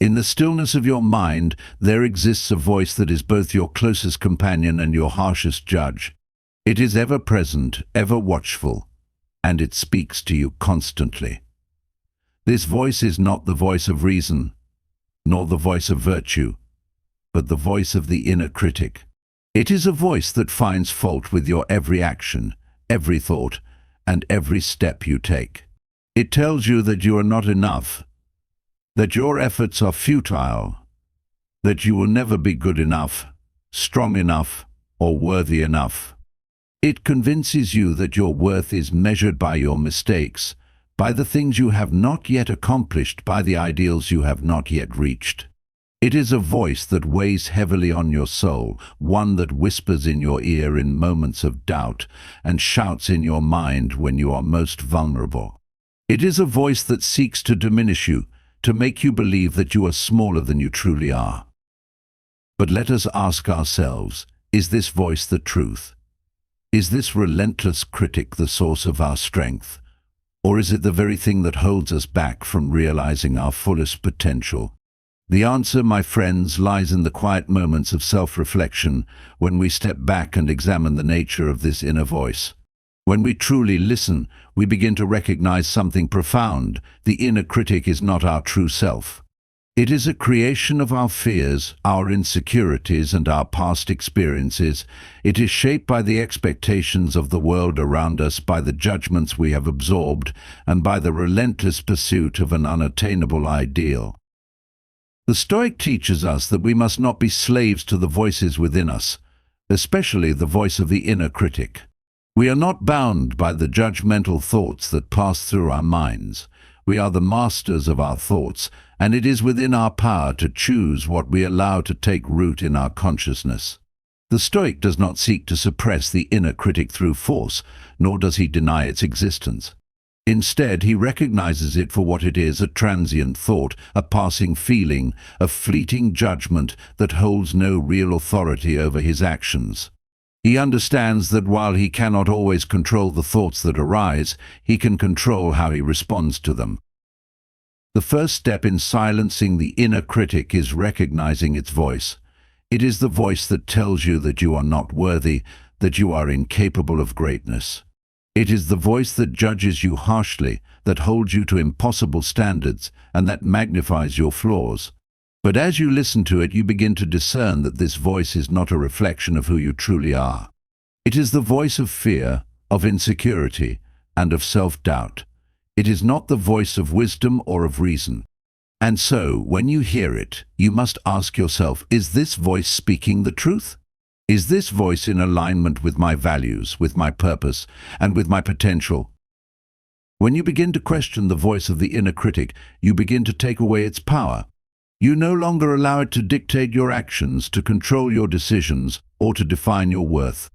In the stillness of your mind, there exists a voice that is both your closest companion and your harshest judge. It is ever present, ever watchful, and it speaks to you constantly. This voice is not the voice of reason, nor the voice of virtue, but the voice of the inner critic. It is a voice that finds fault with your every action, every thought, and every step you take. It tells you that you are not enough, that your efforts are futile, that you will never be good enough, strong enough, or worthy enough. It convinces you that your worth is measured by your mistakes, by the things you have not yet accomplished, by the ideals you have not yet reached. It is a voice that weighs heavily on your soul, one that whispers in your ear in moments of doubt and shouts in your mind when you are most vulnerable. It is a voice that seeks to diminish you, to make you believe that you are smaller than you truly are. But let us ask ourselves, is this voice the truth? Is this relentless critic the source of our strength? Or is it the very thing that holds us back from realizing our fullest potential? The answer, my friends, lies in the quiet moments of self-reflection, when we step back and examine the nature of this inner voice. When we truly listen, we begin to recognize something profound. The inner critic is not our true self. It is a creation of our fears, our insecurities, and our past experiences. It is shaped by the expectations of the world around us, by the judgments we have absorbed, and by the relentless pursuit of an unattainable ideal. The Stoic teaches us that we must not be slaves to the voices within us, especially the voice of the inner critic. We are not bound by the judgmental thoughts that pass through our minds. We are the masters of our thoughts, and it is within our power to choose what we allow to take root in our consciousness. The Stoic does not seek to suppress the inner critic through force, nor does he deny its existence. Instead, he recognizes it for what it is, a transient thought, a passing feeling, a fleeting judgment that holds no real authority over his actions. He understands that while he cannot always control the thoughts that arise, he can control how he responds to them. The first step in silencing the inner critic is recognizing its voice. It is the voice that tells you that you are not worthy, that you are incapable of greatness. It is the voice that judges you harshly, that holds you to impossible standards, and that magnifies your flaws. But as you listen to it, you begin to discern that this voice is not a reflection of who you truly are. It is the voice of fear, of insecurity, and of self-doubt. It is not the voice of wisdom or of reason. And so, when you hear it, you must ask yourself, is this voice speaking the truth? Is this voice in alignment with my values, with my purpose, and with my potential? When you begin to question the voice of the inner critic, you begin to take away its power. You no longer allow it to dictate your actions, to control your decisions, or to define your worth.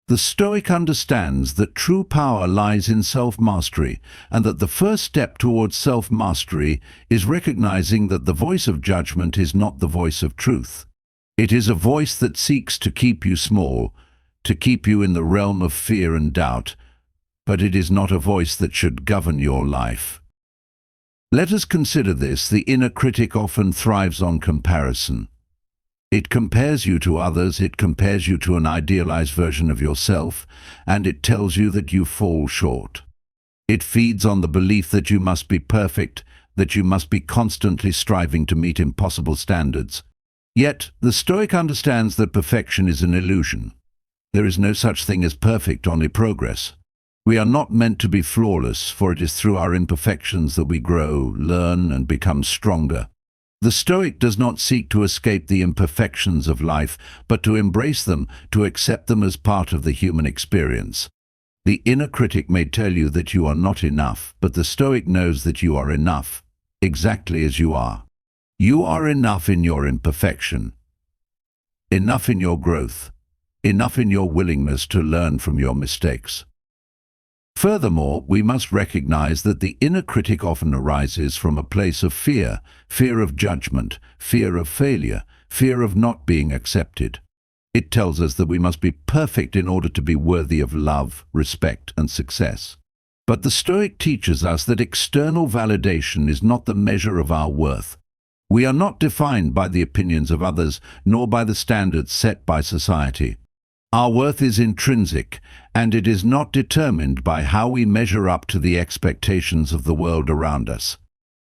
The Stoic understands that true power lies in self-mastery, and that the first step towards self-mastery is recognizing that the voice of judgment is not the voice of truth. It is a voice that seeks to keep you small, to keep you in the realm of fear and doubt, but it is not a voice that should govern your life. Let us consider this. The inner critic often thrives on comparison. It compares you to others, it compares you to an idealized version of yourself, and it tells you that you fall short. It feeds on the belief that you must be perfect, that you must be constantly striving to meet impossible standards. Yet, the Stoic understands that perfection is an illusion. There is no such thing as perfect, only progress. We are not meant to be flawless, for it is through our imperfections that we grow, learn, and become stronger. The Stoic does not seek to escape the imperfections of life, but to embrace them, to accept them as part of the human experience. The inner critic may tell you that you are not enough, but the Stoic knows that you are enough, exactly as you are. You are enough in your imperfection, enough in your growth, enough in your willingness to learn from your mistakes. Furthermore, we must recognize that the inner critic often arises from a place of fear, fear of judgment, fear of failure, fear of not being accepted. It tells us that we must be perfect in order to be worthy of love, respect, and success. But the Stoic teaches us that external validation is not the measure of our worth. We are not defined by the opinions of others, nor by the standards set by society. Our worth is intrinsic, and it is not determined by how we measure up to the expectations of the world around us.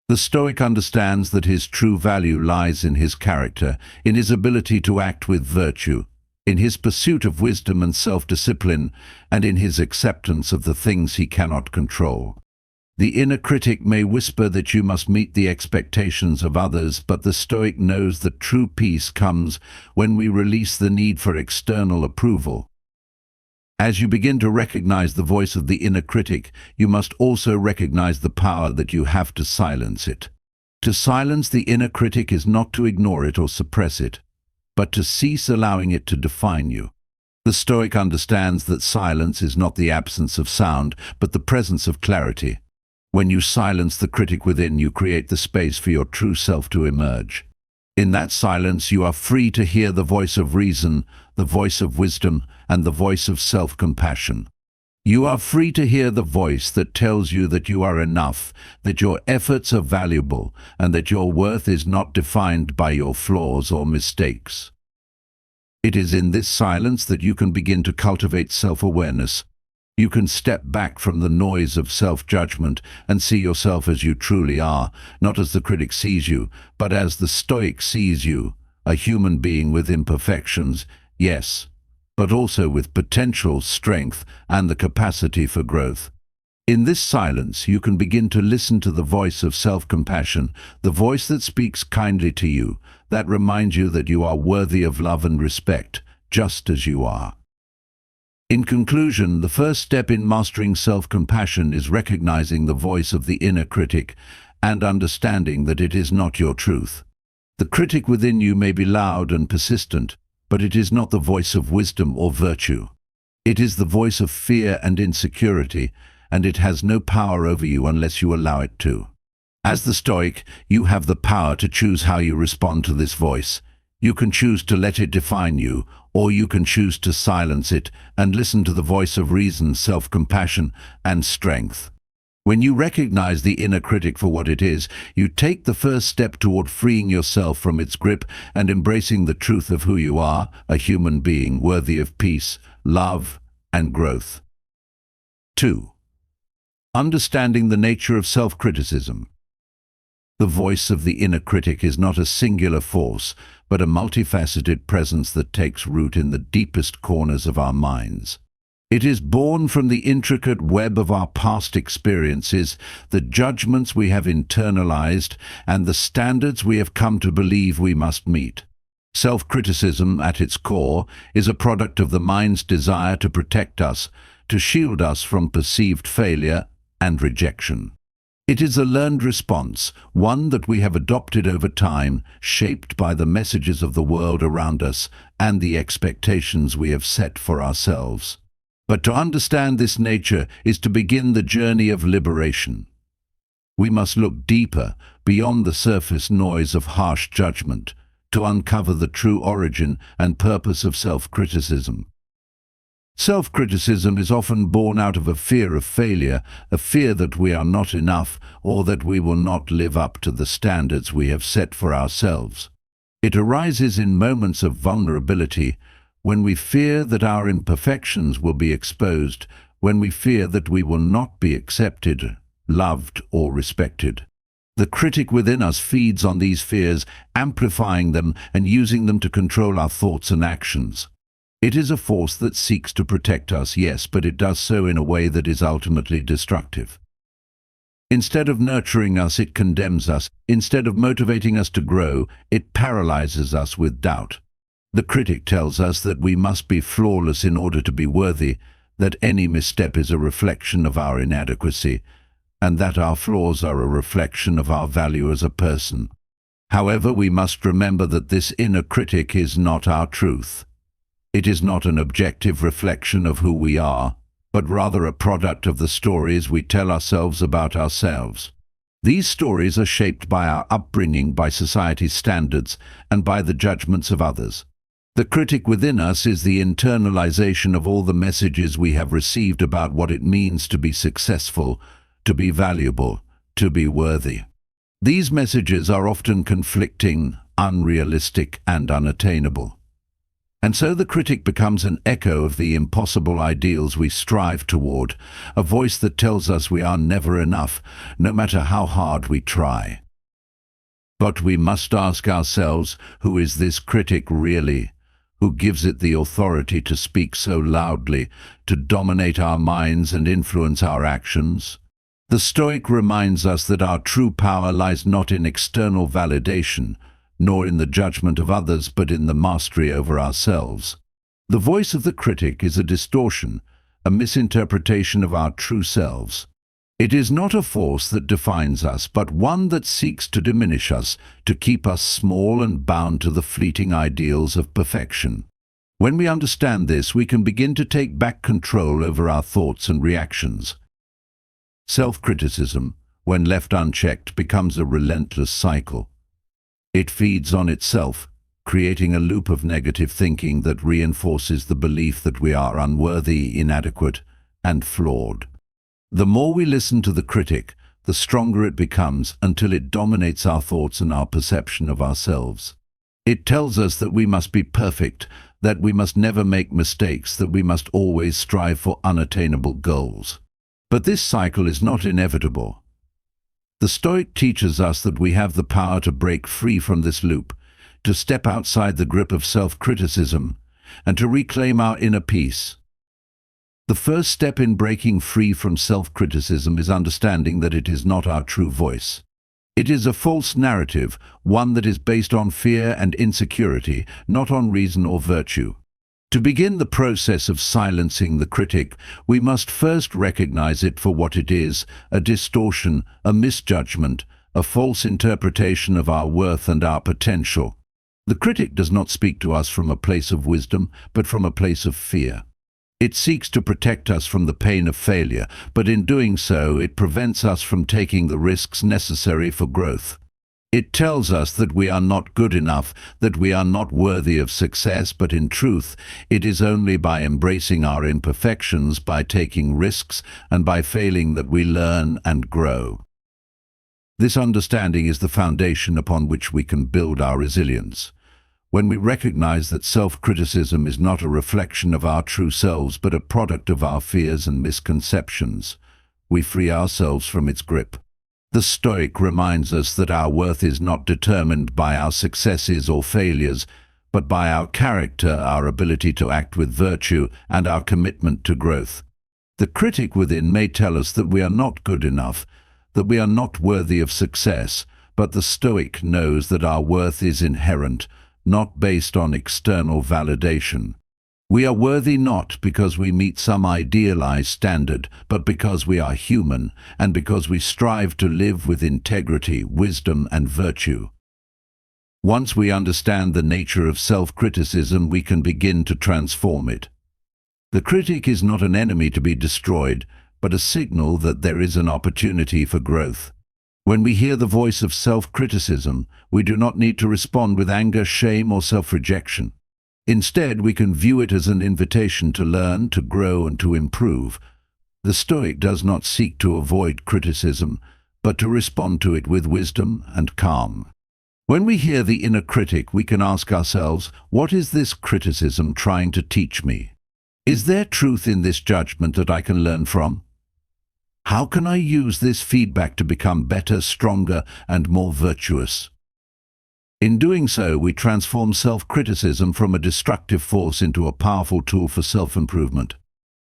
The Stoic understands that his true value lies in his character, in his ability to act with virtue, in his pursuit of wisdom and self-discipline, and in his acceptance of the things he cannot control. The inner critic may whisper that you must meet the expectations of others, but the Stoic knows that true peace comes when we release the need for external approval. As you begin to recognize the voice of the inner critic, you must also recognize the power that you have to silence it. To silence the inner critic is not to ignore it or suppress it, but to cease allowing it to define you. The Stoic understands that silence is not the absence of sound, but the presence of clarity. When you silence the critic within, you create the space for your true self to emerge. In that silence, you are free to hear the voice of reason, the voice of wisdom, and the voice of self-compassion. You are free to hear the voice that tells you that you are enough, that your efforts are valuable, and that your worth is not defined by your flaws or mistakes. It is in this silence that you can begin to cultivate self-awareness. You can step back from the noise of self-judgment and see yourself as you truly are, not as the critic sees you, but as the Stoic sees you, a human being with imperfections, yes, but also with potential, strength, and the capacity for growth. In this silence, you can begin to listen to the voice of self-compassion, the voice that speaks kindly to you, that reminds you that you are worthy of love and respect, just as you are. In conclusion, the first step in mastering self-compassion is recognizing the voice of the inner critic and understanding that it is not your truth. The critic within you may be loud and persistent, but it is not the voice of wisdom or virtue. It is the voice of fear and insecurity, and it has no power over you unless you allow it to. As the Stoic, you have the power to choose how you respond to this voice. You can choose to let it define you, or you can choose to silence it and listen to the voice of reason, self-compassion, and strength. When you recognize the inner critic for what it is, you take the first step toward freeing yourself from its grip and embracing the truth of who you are, a human being worthy of peace, love, and growth. 2. Understanding the nature of self-criticism. The voice of the inner critic is not a singular force, but a multifaceted presence that takes root in the deepest corners of our minds. It is born from the intricate web of our past experiences, the judgments we have internalized, and the standards we have come to believe we must meet. Self-criticism, at its core, is a product of the mind's desire to protect us, to shield us from perceived failure and rejection. It is a learned response, one that we have adopted over time, shaped by the messages of the world around us and the expectations we have set for ourselves. But to understand this nature is to begin the journey of liberation. We must look deeper, beyond the surface noise of harsh judgment, to uncover the true origin and purpose of self-criticism. Self-criticism is often born out of a fear of failure, a fear that we are not enough or that we will not live up to the standards we have set for ourselves. It arises in moments of vulnerability, when we fear that our imperfections will be exposed, when we fear that we will not be accepted, loved, or respected. The critic within us feeds on these fears, amplifying them and using them to control our thoughts and actions. It is a force that seeks to protect us, yes, but it does so in a way that is ultimately destructive. Instead of nurturing us, it condemns us. Instead of motivating us to grow, it paralyzes us with doubt. The critic tells us that we must be flawless in order to be worthy, that any misstep is a reflection of our inadequacy, and that our flaws are a reflection of our value as a person. However, we must remember that this inner critic is not our truth. It is not an objective reflection of who we are, but rather a product of the stories we tell ourselves about ourselves. These stories are shaped by our upbringing, by society's standards, and by the judgments of others. The critic within us is the internalization of all the messages we have received about what it means to be successful, to be valuable, to be worthy. These messages are often conflicting, unrealistic, and unattainable. And so the critic becomes an echo of the impossible ideals we strive toward, a voice that tells us we are never enough, no matter how hard we try. But we must ask ourselves, who is this critic really? Who gives it the authority to speak so loudly, to dominate our minds and influence our actions? The Stoic reminds us that our true power lies not in external validation, nor in the judgment of others, but in the mastery over ourselves. The voice of the critic is a distortion, a misinterpretation of our true selves. It is not a force that defines us, but one that seeks to diminish us, to keep us small and bound to the fleeting ideals of perfection. When we understand this, we can begin to take back control over our thoughts and reactions. Self-criticism, when left unchecked, becomes a relentless cycle. It feeds on itself, creating a loop of negative thinking that reinforces the belief that we are unworthy, inadequate, and flawed. The more we listen to the critic, the stronger it becomes until it dominates our thoughts and our perception of ourselves. It tells us that we must be perfect, that we must never make mistakes, that we must always strive for unattainable goals. But this cycle is not inevitable. The Stoic teaches us that we have the power to break free from this loop, to step outside the grip of self-criticism, and to reclaim our inner peace. The first step in breaking free from self-criticism is understanding that it is not our true voice. It is a false narrative, one that is based on fear and insecurity, not on reason or virtue. To begin the process of silencing the critic, we must first recognize it for what it is: a distortion, a misjudgment, a false interpretation of our worth and our potential. The critic does not speak to us from a place of wisdom, but from a place of fear. It seeks to protect us from the pain of failure, but in doing so, it prevents us from taking the risks necessary for growth. It tells us that we are not good enough, that we are not worthy of success, but in truth, it is only by embracing our imperfections, by taking risks, and by failing that we learn and grow. This understanding is the foundation upon which we can build our resilience. When we recognize that self-criticism is not a reflection of our true selves, but a product of our fears and misconceptions, we free ourselves from its grip. The Stoic reminds us that our worth is not determined by our successes or failures, but by our character, our ability to act with virtue, and our commitment to growth. The critic within may tell us that we are not good enough, that we are not worthy of success, but the Stoic knows that our worth is inherent, not based on external validation. We are worthy not because we meet some idealized standard, but because we are human, and because we strive to live with integrity, wisdom, and virtue. Once we understand the nature of self-criticism, we can begin to transform it. The critic is not an enemy to be destroyed, but a signal that there is an opportunity for growth. When we hear the voice of self-criticism, we do not need to respond with anger, shame, or self-rejection. Instead, we can view it as an invitation to learn, to grow, and to improve. The Stoic does not seek to avoid criticism, but to respond to it with wisdom and calm. When we hear the inner critic, we can ask ourselves, what is this criticism trying to teach me? Is there truth in this judgment that I can learn from? How can I use this feedback to become better, stronger, and more virtuous? In doing so, we transform self-criticism from a destructive force into a powerful tool for self-improvement.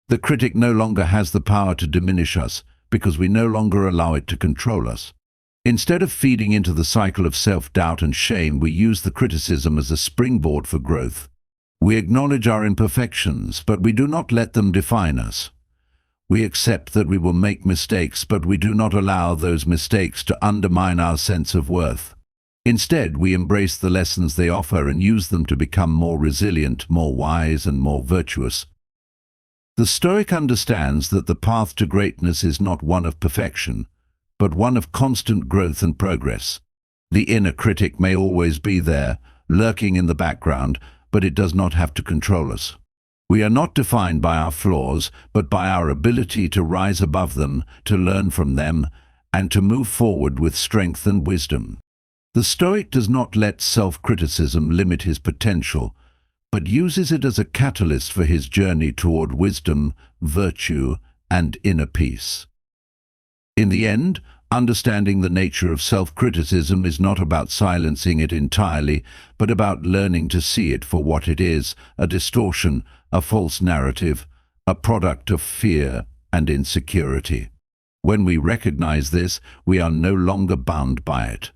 The critic no longer has the power to diminish us, because we no longer allow it to control us. Instead of feeding into the cycle of self-doubt and shame, we use the criticism as a springboard for growth. We acknowledge our imperfections, but we do not let them define us. We accept that we will make mistakes, but we do not allow those mistakes to undermine our sense of worth. Instead, we embrace the lessons they offer and use them to become more resilient, more wise, and more virtuous. The Stoic understands that the path to greatness is not one of perfection, but one of constant growth and progress. The inner critic may always be there, lurking in the background, but it does not have to control us. We are not defined by our flaws, but by our ability to rise above them, to learn from them, and to move forward with strength and wisdom. The Stoic does not let self-criticism limit his potential, but uses it as a catalyst for his journey toward wisdom, virtue, and inner peace. In the end, understanding the nature of self-criticism is not about silencing it entirely, but about learning to see it for what it is: a distortion, a false narrative, a product of fear and insecurity. When we recognize this, we are no longer bound by it.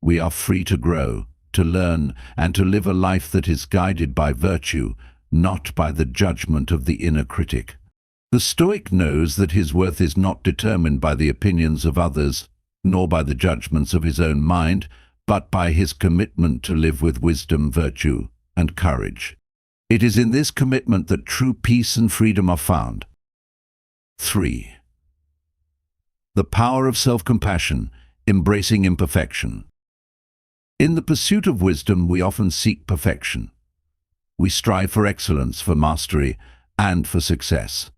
We are free to grow, to learn, and to live a life that is guided by virtue, not by the judgment of the inner critic. The Stoic knows that his worth is not determined by the opinions of others, nor by the judgments of his own mind, but by his commitment to live with wisdom, virtue, and courage. It is in this commitment that true peace and freedom are found. 3. The power of self-compassion, embracing imperfection. In the pursuit of wisdom, we often seek perfection. We strive for excellence, for mastery, and for success.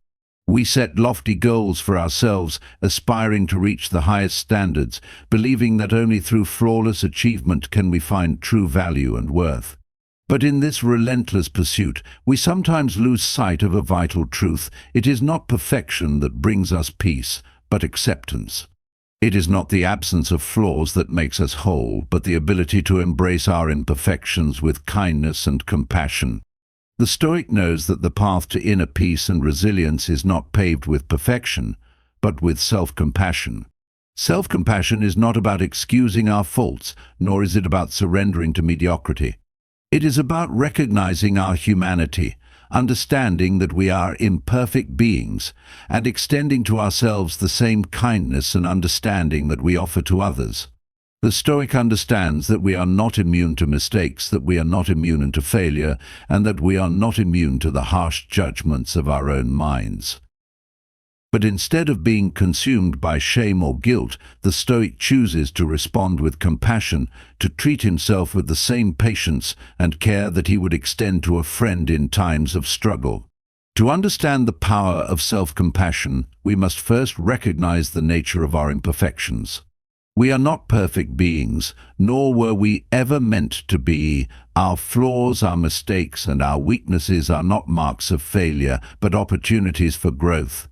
We set lofty goals for ourselves, aspiring to reach the highest standards, believing that only through flawless achievement can we find true value and worth. But in this relentless pursuit, we sometimes lose sight of a vital truth. It is not perfection that brings us peace, but acceptance. It is not the absence of flaws that makes us whole, but the ability to embrace our imperfections with kindness and compassion. The Stoic knows that the path to inner peace and resilience is not paved with perfection, but with self-compassion. Self-compassion is not about excusing our faults, nor is it about surrendering to mediocrity. It is about recognizing our humanity, understanding that we are imperfect beings, and extending to ourselves the same kindness and understanding that we offer to others. The Stoic understands that we are not immune to mistakes, that we are not immune to failure, and that we are not immune to the harsh judgments of our own minds. But instead of being consumed by shame or guilt, the Stoic chooses to respond with compassion, to treat himself with the same patience and care that he would extend to a friend in times of struggle. To understand the power of self-compassion, we must first recognize the nature of our imperfections. We are not perfect beings, nor were we ever meant to be. Our flaws, our mistakes, and our weaknesses are not marks of failure, but opportunities for growth.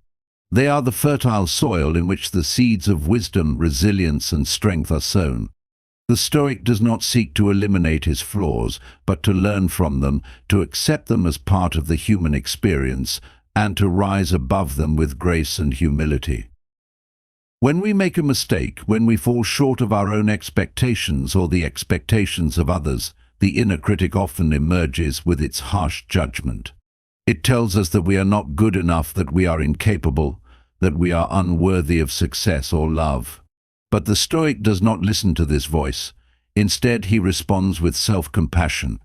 They are the fertile soil in which the seeds of wisdom, resilience, and strength are sown. The Stoic does not seek to eliminate his flaws, but to learn from them, to accept them as part of the human experience, and to rise above them with grace and humility. When we make a mistake, when we fall short of our own expectations or the expectations of others, the inner critic often emerges with its harsh judgment. It tells us that we are not good enough, that we are incapable, that we are unworthy of success or love. But the Stoic does not listen to this voice. Instead, he responds with self-compassion.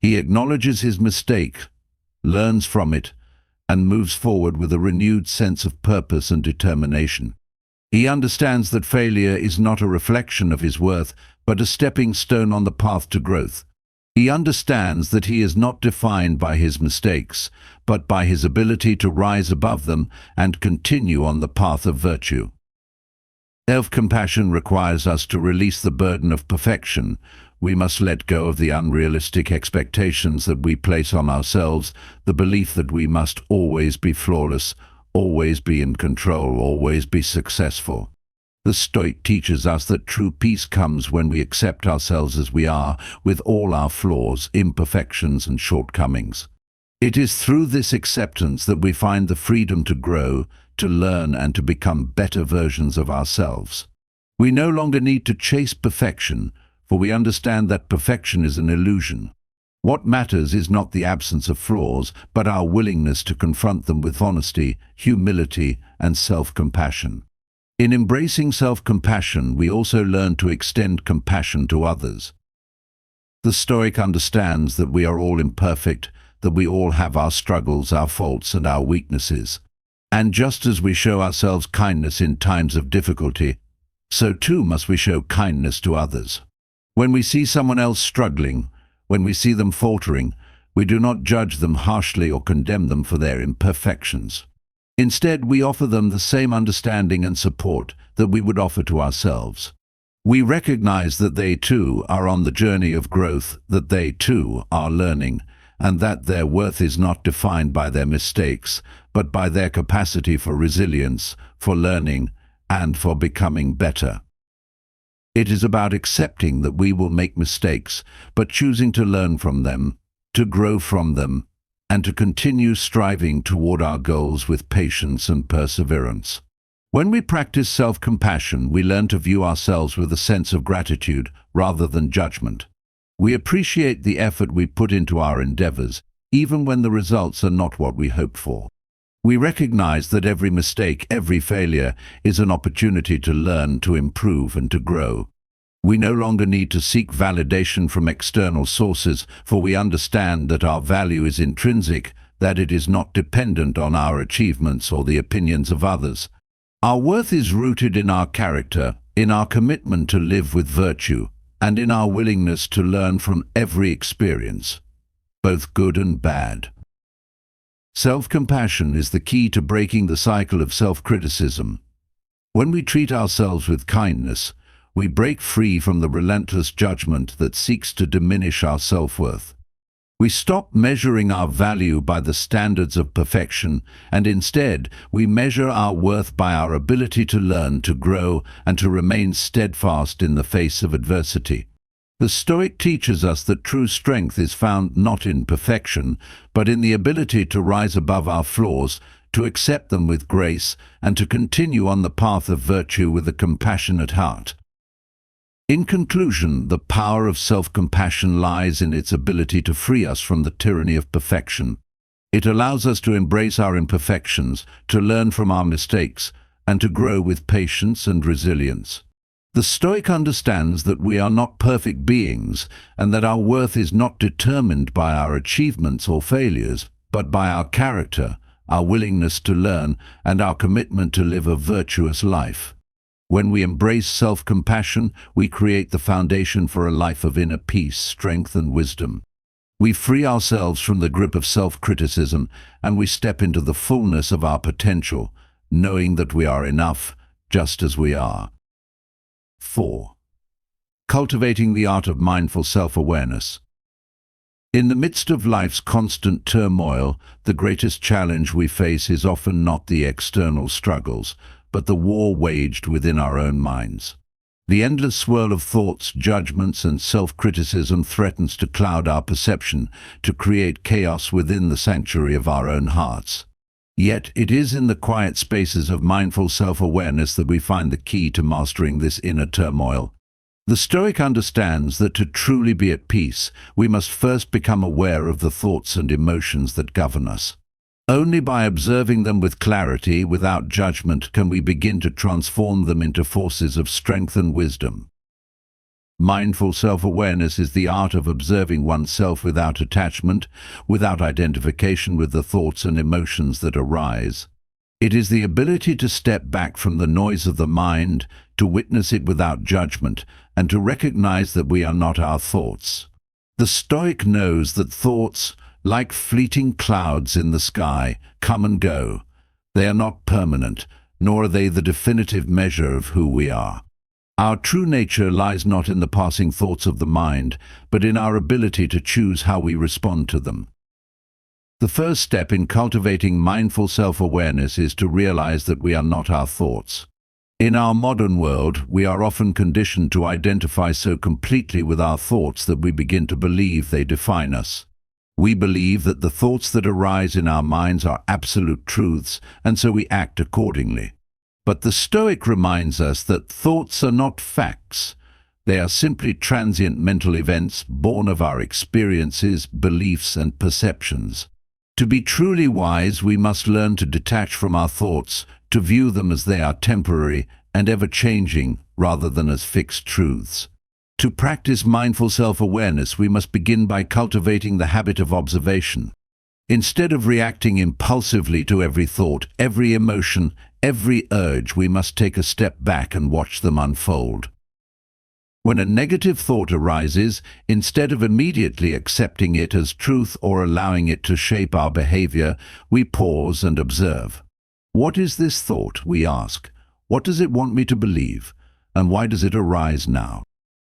He acknowledges his mistake, learns from it, and moves forward with a renewed sense of purpose and determination. He understands that failure is not a reflection of his worth, but a stepping stone on the path to growth. He understands that he is not defined by his mistakes, but by his ability to rise above them and continue on the path of virtue. Self-compassion requires us to release the burden of perfection. We must let go of the unrealistic expectations that we place on ourselves, the belief that we must always be flawless, always be in control, always be successful. The Stoic teaches us that true peace comes when we accept ourselves as we are, with all our flaws, imperfections, and shortcomings. It is through this acceptance that we find the freedom to grow, to learn, and to become better versions of ourselves. We no longer need to chase perfection, for we understand that perfection is an illusion. What matters is not the absence of flaws, but our willingness to confront them with honesty, humility, and self-compassion. In embracing self-compassion, we also learn to extend compassion to others. The Stoic understands that we are all imperfect, that we all have our struggles, our faults, and our weaknesses. And just as we show ourselves kindness in times of difficulty, so too must we show kindness to others. When we see someone else struggling, when we see them faltering, we do not judge them harshly or condemn them for their imperfections. Instead, we offer them the same understanding and support that we would offer to ourselves. We recognize that they too are on the journey of growth, that they too are learning, and that their worth is not defined by their mistakes, but by their capacity for resilience, for learning, and for becoming better. It is about accepting that we will make mistakes, but choosing to learn from them, to grow from them, and to continue striving toward our goals with patience and perseverance. When we practice self-compassion, we learn to view ourselves with a sense of gratitude rather than judgment. We appreciate the effort we put into our endeavors, even when the results are not what we hope for. We recognize that every mistake, every failure, is an opportunity to learn, to improve, and to grow. We no longer need to seek validation from external sources, for we understand that our value is intrinsic, that it is not dependent on our achievements or the opinions of others. Our worth is rooted in our character, in our commitment to live with virtue, and in our willingness to learn from every experience, both good and bad. Self-compassion is the key to breaking the cycle of self-criticism. When we treat ourselves with kindness, we break free from the relentless judgment that seeks to diminish our self-worth. We stop measuring our value by the standards of perfection, and instead we measure our worth by our ability to learn, to grow, and to remain steadfast in the face of adversity. The Stoic teaches us that true strength is found not in perfection, but in the ability to rise above our flaws, to accept them with grace, and to continue on the path of virtue with a compassionate heart. In conclusion, the power of self-compassion lies in its ability to free us from the tyranny of perfection. It allows us to embrace our imperfections, to learn from our mistakes, and to grow with patience and resilience. The Stoic understands that we are not perfect beings, and that our worth is not determined by our achievements or failures, but by our character, our willingness to learn, and our commitment to live a virtuous life. When we embrace self-compassion, we create the foundation for a life of inner peace, strength, and wisdom. We free ourselves from the grip of self-criticism, and we step into the fullness of our potential, knowing that we are enough, just as we are. 4. Cultivating the art of mindful self-awareness. In the midst of life's constant turmoil, the greatest challenge we face is often not the external struggles, but the war waged within our own minds. The endless swirl of thoughts, judgments, and self-criticism threatens to cloud our perception, to create chaos within the sanctuary of our own hearts. Yet it is in the quiet spaces of mindful self-awareness that we find the key to mastering this inner turmoil. The Stoic understands that to truly be at peace, we must first become aware of the thoughts and emotions that govern us. Only by observing them with clarity, without judgment, can we begin to transform them into forces of strength and wisdom. Mindful self-awareness is the art of observing oneself without attachment, without identification with the thoughts and emotions that arise. It is the ability to step back from the noise of the mind, to witness it without judgment, and to recognize that we are not our thoughts. The Stoic knows that thoughts, like fleeting clouds in the sky, come and go. They are not permanent, nor are they the definitive measure of who we are. Our true nature lies not in the passing thoughts of the mind, but in our ability to choose how we respond to them. The first step in cultivating mindful self-awareness is to realize that we are not our thoughts. In our modern world, we are often conditioned to identify so completely with our thoughts that we begin to believe they define us. We believe that the thoughts that arise in our minds are absolute truths, and so we act accordingly. But the Stoic reminds us that thoughts are not facts. They are simply transient mental events born of our experiences, beliefs, and perceptions. To be truly wise, we must learn to detach from our thoughts, to view them as they are temporary and ever-changing rather than as fixed truths. To practice mindful self-awareness, we must begin by cultivating the habit of observation. Instead of reacting impulsively to every thought, every emotion, every urge, we must take a step back and watch them unfold. When a negative thought arises, instead of immediately accepting it as truth or allowing it to shape our behavior, we pause and observe. What is this thought, we ask? What does it want me to believe? And why does it arise now?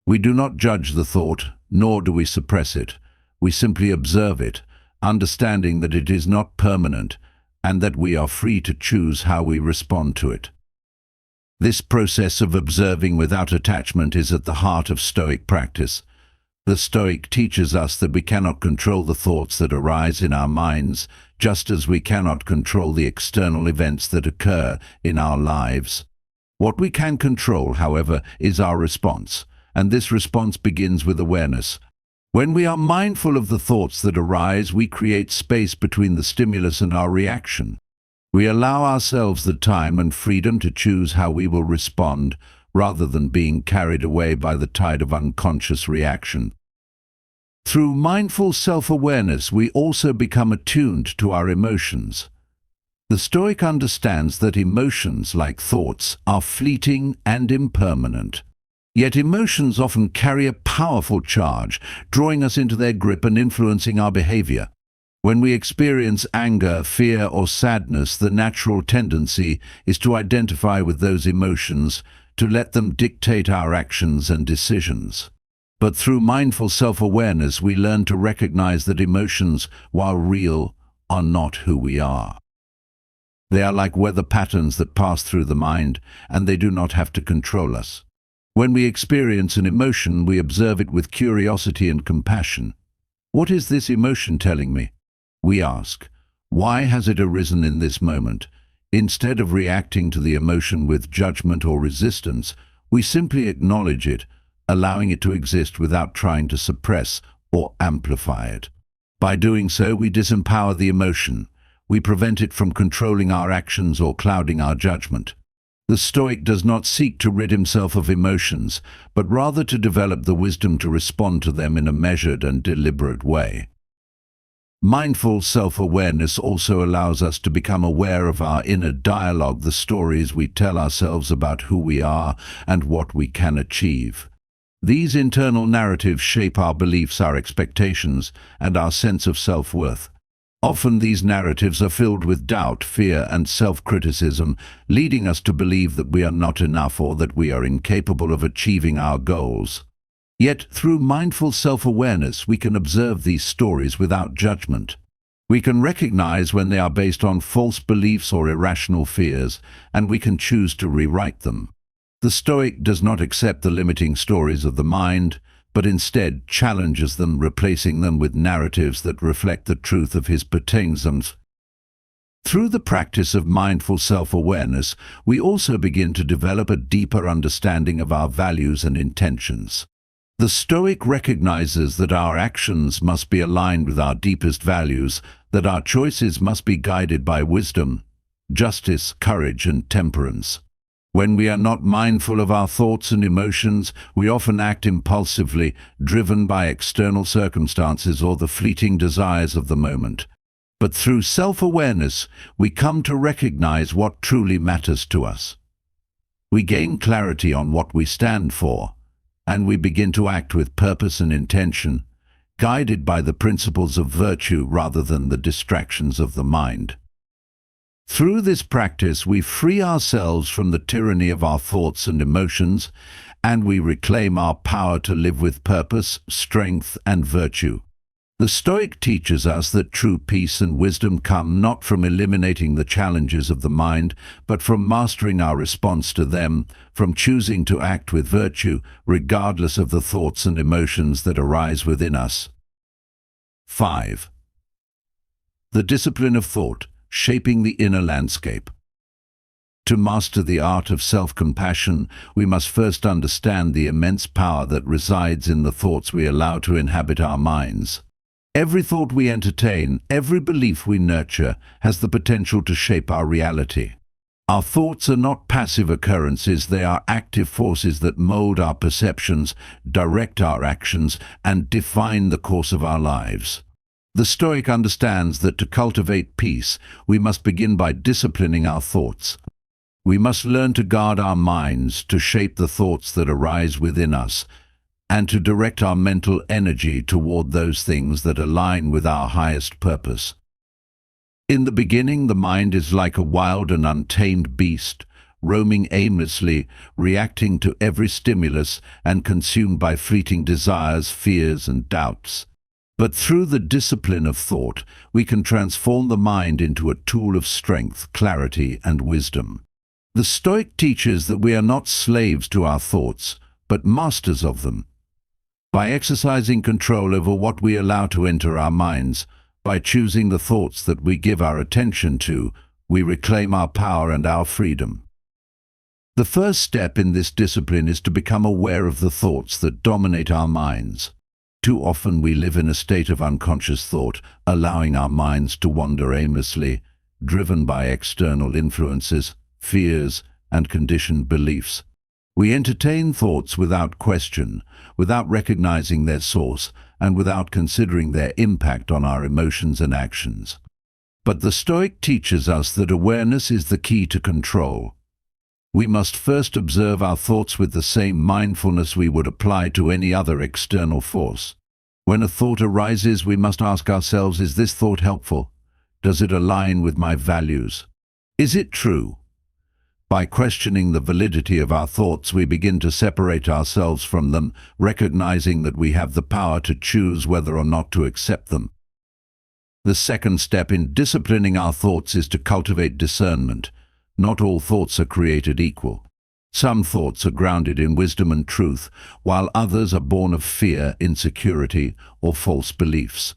We do not judge the thought, nor do we suppress it. We simply observe it, understanding that it is not permanent and that we are free to choose how we respond to it. This process of observing without attachment is at the heart of Stoic practice. The Stoic teaches us that we cannot control the thoughts that arise in our minds, just as we cannot control the external events that occur in our lives. What we can control, however, is our response, and this response begins with awareness. When we are mindful of the thoughts that arise, we create space between the stimulus and our reaction. We allow ourselves the time and freedom to choose how we will respond, rather than being carried away by the tide of unconscious reaction. Through mindful self-awareness, we also become attuned to our emotions. The Stoic understands that emotions, like thoughts, are fleeting and impermanent. Yet emotions often carry a powerful charge, drawing us into their grip and influencing our behavior. When we experience anger, fear, or sadness, the natural tendency is to identify with those emotions, to let them dictate our actions and decisions. But through mindful self-awareness, we learn to recognize that emotions, while real, are not who we are. They are like weather patterns that pass through the mind, and they do not have to control us. When we experience an emotion, we observe it with curiosity and compassion. What is this emotion telling me? We ask, why has it arisen in this moment? Instead of reacting to the emotion with judgment or resistance, we simply acknowledge it, allowing it to exist without trying to suppress or amplify it. By doing so, we disempower the emotion. We prevent it from controlling our actions or clouding our judgment. The Stoic does not seek to rid himself of emotions, but rather to develop the wisdom to respond to them in a measured and deliberate way. Mindful self-awareness also allows us to become aware of our inner dialogue, the stories we tell ourselves about who we are and what we can achieve. These internal narratives shape our beliefs, our expectations, and our sense of self-worth. Often these narratives are filled with doubt, fear, and self-criticism, leading us to believe that we are not enough or that we are incapable of achieving our goals. Yet, through mindful self-awareness, we can observe these stories without judgment. We can recognize when they are based on false beliefs or irrational fears, and we can choose to rewrite them. The Stoic does not accept the limiting stories of the mind, but instead challenges them, replacing them with narratives that reflect the truth of his potenzoms. Through the practice of mindful self-awareness, we also begin to develop a deeper understanding of our values and intentions. The Stoic recognizes that our actions must be aligned with our deepest values, that our choices must be guided by wisdom, justice, courage, and temperance. When we are not mindful of our thoughts and emotions, we often act impulsively, driven by external circumstances or the fleeting desires of the moment. But through self-awareness, we come to recognize what truly matters to us. We gain clarity on what we stand for, and we begin to act with purpose and intention, guided by the principles of virtue rather than the distractions of the mind. Through this practice, we free ourselves from the tyranny of our thoughts and emotions, and we reclaim our power to live with purpose, strength, and virtue. The Stoic teaches us that true peace and wisdom come not from eliminating the challenges of the mind, but from mastering our response to them, from choosing to act with virtue, regardless of the thoughts and emotions that arise within us. 5. The discipline of thought, shaping the inner landscape. To master the art of self-compassion, we must first understand the immense power that resides in the thoughts we allow to inhabit our minds. Every thought we entertain, every belief we nurture, has the potential to shape our reality. Our thoughts are not passive occurrences, they are active forces that mold our perceptions, direct our actions, and define the course of our lives. The Stoic understands that to cultivate peace, we must begin by disciplining our thoughts. We must learn to guard our minds, to shape the thoughts that arise within us, and to direct our mental energy toward those things that align with our highest purpose. In the beginning, the mind is like a wild and untamed beast, roaming aimlessly, reacting to every stimulus and consumed by fleeting desires, fears, and doubts. But through the discipline of thought, we can transform the mind into a tool of strength, clarity, and wisdom. The Stoic teaches that we are not slaves to our thoughts, but masters of them. By exercising control over what we allow to enter our minds, by choosing the thoughts that we give our attention to, we reclaim our power and our freedom. The first step in this discipline is to become aware of the thoughts that dominate our minds. Too often we live in a state of unconscious thought, allowing our minds to wander aimlessly, driven by external influences, fears, and conditioned beliefs. We entertain thoughts without question, without recognizing their source, and without considering their impact on our emotions and actions. But the Stoic teaches us that awareness is the key to control. We must first observe our thoughts with the same mindfulness we would apply to any other external force. When a thought arises, we must ask ourselves, is this thought helpful? Does it align with my values? Is it true? By questioning the validity of our thoughts, we begin to separate ourselves from them, recognizing that we have the power to choose whether or not to accept them. The second step in disciplining our thoughts is to cultivate discernment. Not all thoughts are created equal. Some thoughts are grounded in wisdom and truth, while others are born of fear, insecurity, or false beliefs.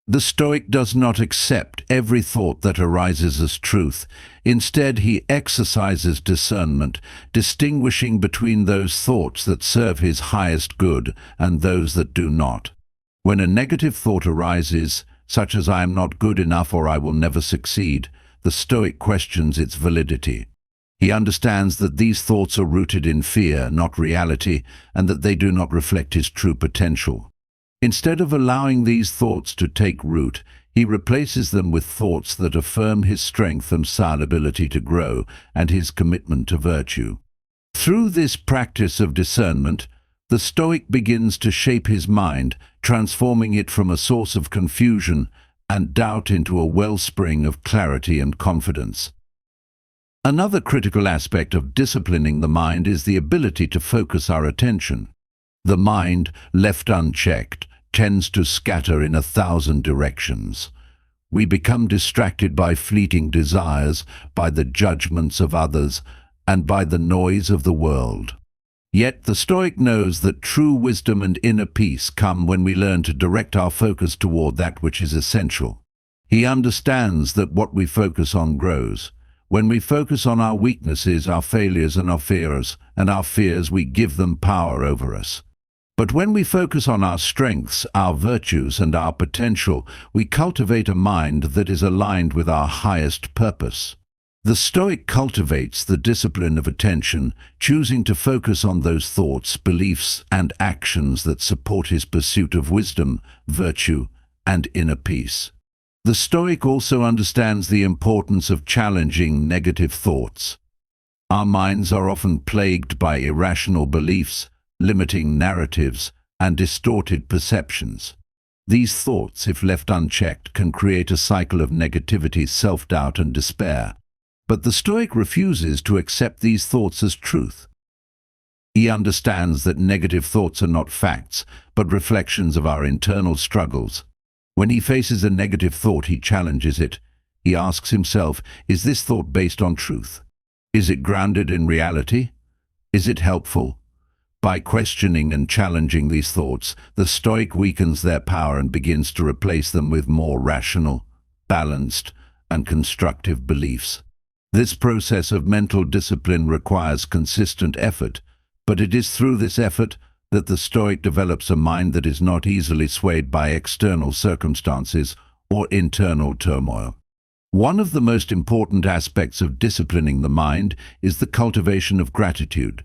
The Stoic does not accept every thought that arises as truth. Instead, he exercises discernment, distinguishing between those thoughts that serve his highest good and those that do not. When a negative thought arises, such as "I am not good enough" or "I will never succeed," the Stoic questions its validity. He understands that these thoughts are rooted in fear, not reality, and that they do not reflect his true potential. Instead of allowing these thoughts to take root, he replaces them with thoughts that affirm his strength and sound ability to grow and his commitment to virtue. Through this practice of discernment, the Stoic begins to shape his mind, transforming it from a source of confusion and doubt into a wellspring of clarity and confidence. Another critical aspect of disciplining the mind is the ability to focus our attention. The mind, left unchecked, tends to scatter in 1,000 directions. We become distracted by fleeting desires, by the judgments of others, and by the noise of the world. Yet the Stoic knows that true wisdom and inner peace come when we learn to direct our focus toward that which is essential. He understands that what we focus on grows. When we focus on our weaknesses, our failures, and our fears, we give them power over us. But when we focus on our strengths, our virtues, and our potential, we cultivate a mind that is aligned with our highest purpose. The Stoic cultivates the discipline of attention, choosing to focus on those thoughts, beliefs, and actions that support his pursuit of wisdom, virtue, and inner peace. The Stoic also understands the importance of challenging negative thoughts. Our minds are often plagued by irrational beliefs, limiting narratives, and distorted perceptions. These thoughts, if left unchecked, can create a cycle of negativity, self-doubt, and despair. But the Stoic refuses to accept these thoughts as truth. He understands that negative thoughts are not facts, but reflections of our internal struggles. When he faces a negative thought, he challenges it. He asks himself, is this thought based on truth? Is it grounded in reality? Is it helpful? By questioning and challenging these thoughts, the Stoic weakens their power and begins to replace them with more rational, balanced, and constructive beliefs. This process of mental discipline requires consistent effort, but it is through this effort that the Stoic develops a mind that is not easily swayed by external circumstances or internal turmoil. One of the most important aspects of disciplining the mind is the cultivation of gratitude.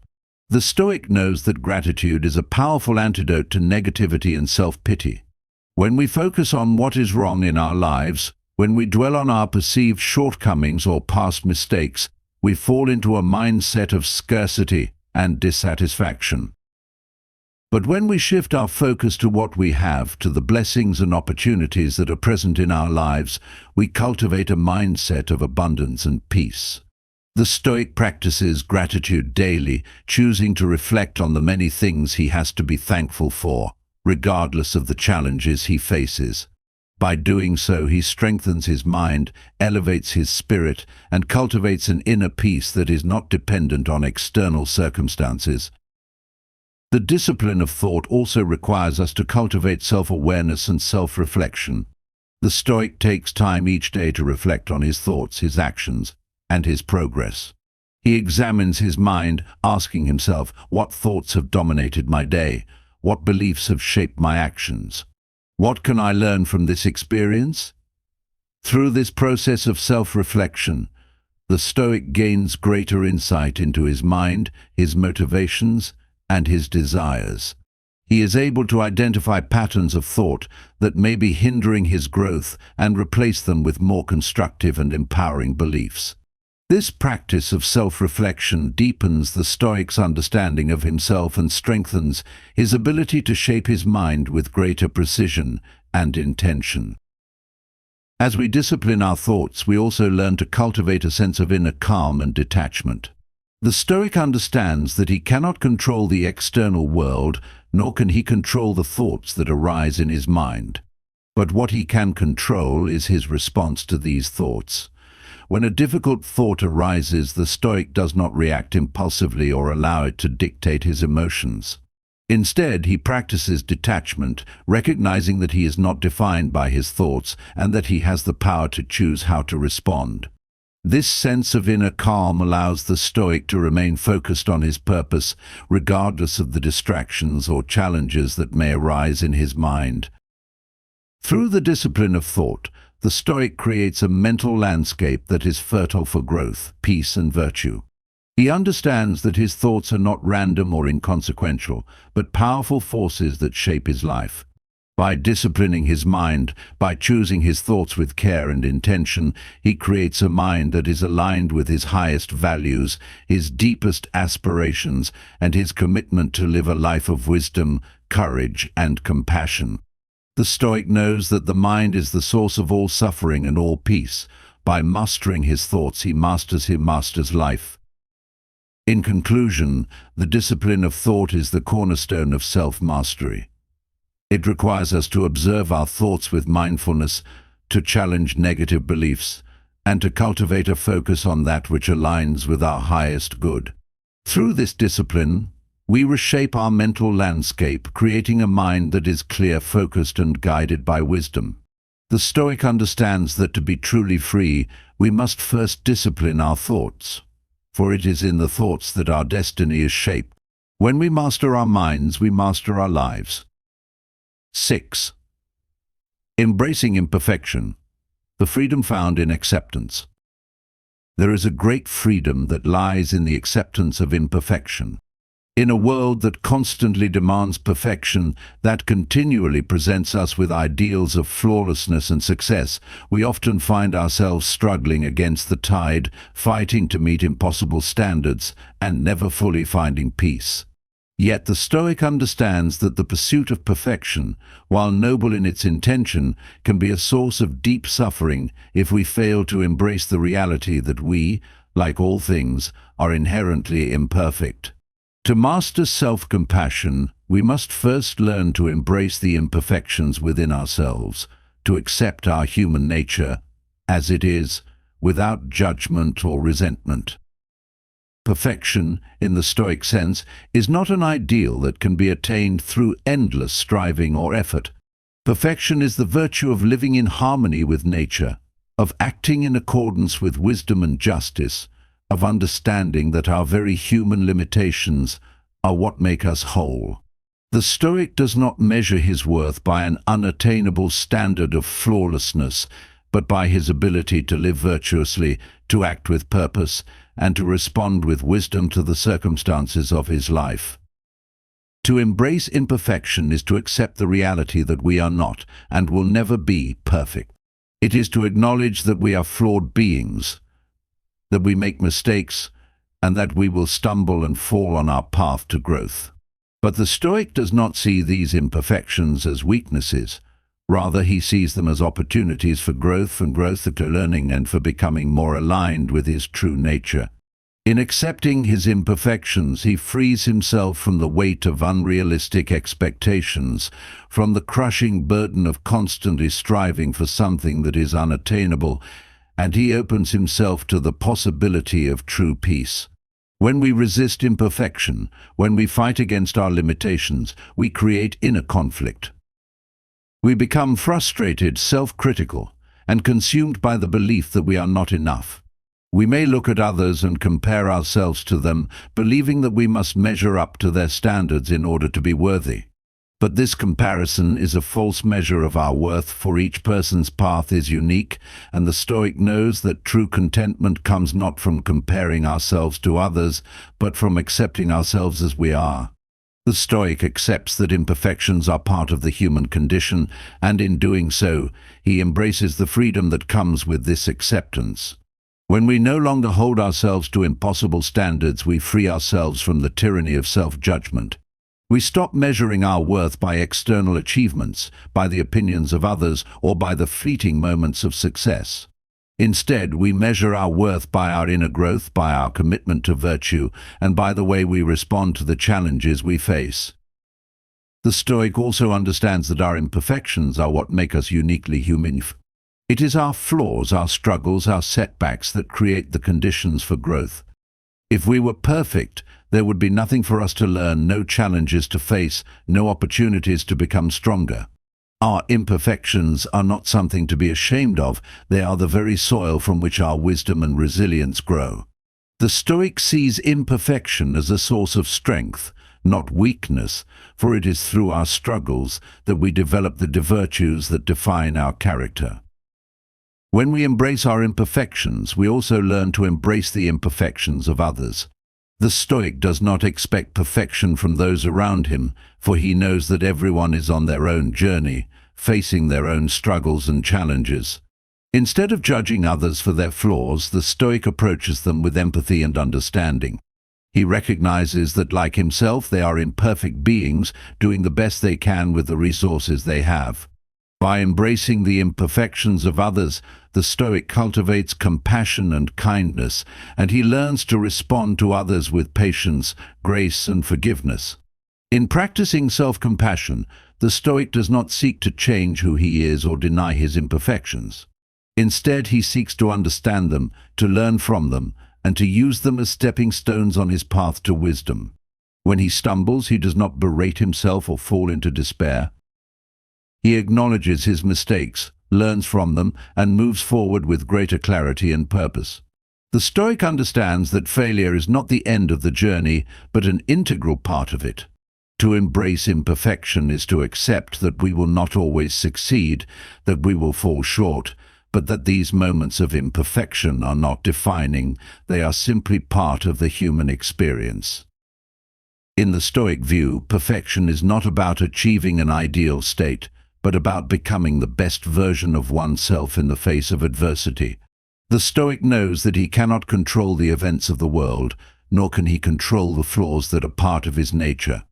The Stoic knows that gratitude is a powerful antidote to negativity and self-pity. When we focus on what is wrong in our lives, when we dwell on our perceived shortcomings or past mistakes, we fall into a mindset of scarcity and dissatisfaction. But when we shift our focus to what we have, to the blessings and opportunities that are present in our lives, we cultivate a mindset of abundance and peace. The Stoic practices gratitude daily, choosing to reflect on the many things he has to be thankful for, regardless of the challenges he faces. By doing so, he strengthens his mind, elevates his spirit, and cultivates an inner peace that is not dependent on external circumstances. The discipline of thought also requires us to cultivate self-awareness and self-reflection. The Stoic takes time each day to reflect on his thoughts, his actions, and his progress. He examines his mind, asking himself, what thoughts have dominated my day? What beliefs have shaped my actions? What can I learn from this experience? Through this process of self-reflection, the Stoic gains greater insight into his mind, his motivations, and his desires. He is able to identify patterns of thought that may be hindering his growth and replace them with more constructive and empowering beliefs. This practice of self-reflection deepens the Stoic's understanding of himself and strengthens his ability to shape his mind with greater precision and intention. As we discipline our thoughts, we also learn to cultivate a sense of inner calm and detachment. The Stoic understands that he cannot control the external world, nor can he control the thoughts that arise in his mind. But what he can control is his response to these thoughts. When a difficult thought arises, the Stoic does not react impulsively or allow it to dictate his emotions. Instead, he practices detachment, recognizing that he is not defined by his thoughts and that he has the power to choose how to respond. This sense of inner calm allows the Stoic to remain focused on his purpose, regardless of the distractions or challenges that may arise in his mind. Through the discipline of thought, the Stoic creates a mental landscape that is fertile for growth, peace, and virtue. He understands that his thoughts are not random or inconsequential, but powerful forces that shape his life. By disciplining his mind, by choosing his thoughts with care and intention, he creates a mind that is aligned with his highest values, his deepest aspirations, and his commitment to live a life of wisdom, courage, and compassion. The Stoic knows that the mind is the source of all suffering and all peace. By mastering his thoughts, he masters life. In conclusion, the discipline of thought is the cornerstone of self-mastery. It requires us to observe our thoughts with mindfulness, to challenge negative beliefs, and to cultivate a focus on that which aligns with our highest good. Through this discipline, we reshape our mental landscape, creating a mind that is clear, focused, and guided by wisdom. The Stoic understands that to be truly free, we must first discipline our thoughts, for it is in the thoughts that our destiny is shaped. When we master our minds, we master our lives. 6. Embracing imperfection, the freedom found in acceptance. There is a great freedom that lies in the acceptance of imperfection. In a world that constantly demands perfection, that continually presents us with ideals of flawlessness and success, we often find ourselves struggling against the tide, fighting to meet impossible standards, and never fully finding peace. Yet the Stoic understands that the pursuit of perfection, while noble in its intention, can be a source of deep suffering if we fail to embrace the reality that we, like all things, are inherently imperfect. To master self-compassion, we must first learn to embrace the imperfections within ourselves, to accept our human nature as it is, without judgment or resentment. Perfection, in the Stoic sense, is not an ideal that can be attained through endless striving or effort. Perfection is the virtue of living in harmony with nature, of acting in accordance with wisdom and justice, of understanding that our very human limitations are what make us whole. The Stoic does not measure his worth by an unattainable standard of flawlessness, but by his ability to live virtuously, to act with purpose, and to respond with wisdom to the circumstances of his life. To embrace imperfection is to accept the reality that we are not, and will never be, perfect. It is to acknowledge that we are flawed beings, that we make mistakes, and that we will stumble and fall on our path to growth. But the Stoic does not see these imperfections as weaknesses. Rather, he sees them as opportunities for growth for learning and for becoming more aligned with his true nature. In accepting his imperfections, he frees himself from the weight of unrealistic expectations, from the crushing burden of constantly striving for something that is unattainable, and he opens himself to the possibility of true peace. When we resist imperfection, when we fight against our limitations, we create inner conflict. We become frustrated, self-critical, and consumed by the belief that we are not enough. We may look at others and compare ourselves to them, believing that we must measure up to their standards in order to be worthy. But this comparison is a false measure of our worth, for each person's path is unique, and the Stoic knows that true contentment comes not from comparing ourselves to others, but from accepting ourselves as we are. The Stoic accepts that imperfections are part of the human condition, and in doing so, he embraces the freedom that comes with this acceptance. When we no longer hold ourselves to impossible standards, we free ourselves from the tyranny of self-judgment. We stop measuring our worth by external achievements, by the opinions of others, or by the fleeting moments of success. Instead, we measure our worth by our inner growth, by our commitment to virtue, and by the way we respond to the challenges we face. The Stoic also understands that our imperfections are what make us uniquely human. It is our flaws, our struggles, our setbacks that create the conditions for growth. If we were perfect, there would be nothing for us to learn, no challenges to face, no opportunities to become stronger. Our imperfections are not something to be ashamed of, they are the very soil from which our wisdom and resilience grow. The Stoic sees imperfection as a source of strength, not weakness, for it is through our struggles that we develop the virtues that define our character. When we embrace our imperfections, we also learn to embrace the imperfections of others. The Stoic does not expect perfection from those around him, for he knows that everyone is on their own journey, facing their own struggles and challenges. Instead of judging others for their flaws, the Stoic approaches them with empathy and understanding. He recognizes that, like himself, they are imperfect beings, doing the best they can with the resources they have. By embracing the imperfections of others, the Stoic cultivates compassion and kindness, and he learns to respond to others with patience, grace, and forgiveness. In practicing self-compassion, the Stoic does not seek to change who he is or deny his imperfections. Instead, he seeks to understand them, to learn from them, and to use them as stepping stones on his path to wisdom. When he stumbles, he does not berate himself or fall into despair. He acknowledges his mistakes, learns from them, and moves forward with greater clarity and purpose. The Stoic understands that failure is not the end of the journey, but an integral part of it. To embrace imperfection is to accept that we will not always succeed, that we will fall short, but that these moments of imperfection are not defining, they are simply part of the human experience. In the Stoic view, perfection is not about achieving an ideal state, but about becoming the best version of oneself in the face of adversity. The Stoic knows that he cannot control the events of the world, nor can he control the flaws that are part of his nature.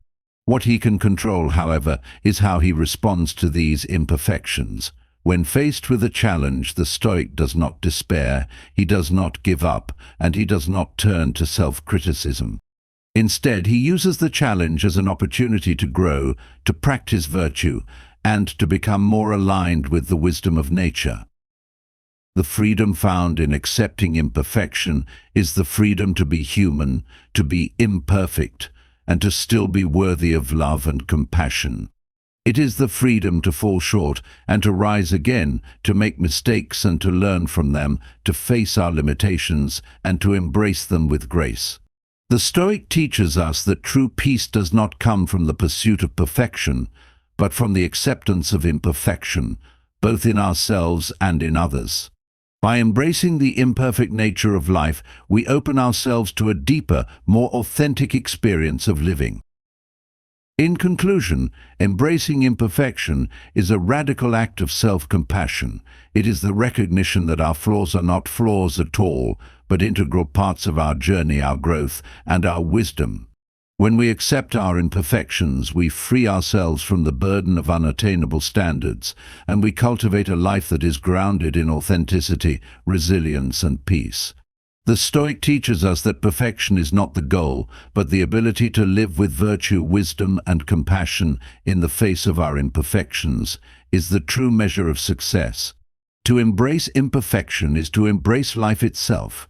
What he can control, however, is how he responds to these imperfections. When faced with a challenge, the Stoic does not despair, he does not give up, and he does not turn to self-criticism. Instead, he uses the challenge as an opportunity to grow, to practice virtue, and to become more aligned with the wisdom of nature. The freedom found in accepting imperfection is the freedom to be human, to be imperfect, and to still be worthy of love and compassion. It is the freedom to fall short and to rise again, to make mistakes and to learn from them, to face our limitations and to embrace them with grace. The Stoic teaches us that true peace does not come from the pursuit of perfection, but from the acceptance of imperfection, both in ourselves and in others. By embracing the imperfect nature of life, we open ourselves to a deeper, more authentic experience of living. In conclusion, embracing imperfection is a radical act of self-compassion. It is the recognition that our flaws are not flaws at all, but integral parts of our journey, our growth, and our wisdom. When we accept our imperfections, we free ourselves from the burden of unattainable standards, and we cultivate a life that is grounded in authenticity, resilience, and peace. The Stoic teaches us that perfection is not the goal, but the ability to live with virtue, wisdom, and compassion in the face of our imperfections is the true measure of success. To embrace imperfection is to embrace life itself.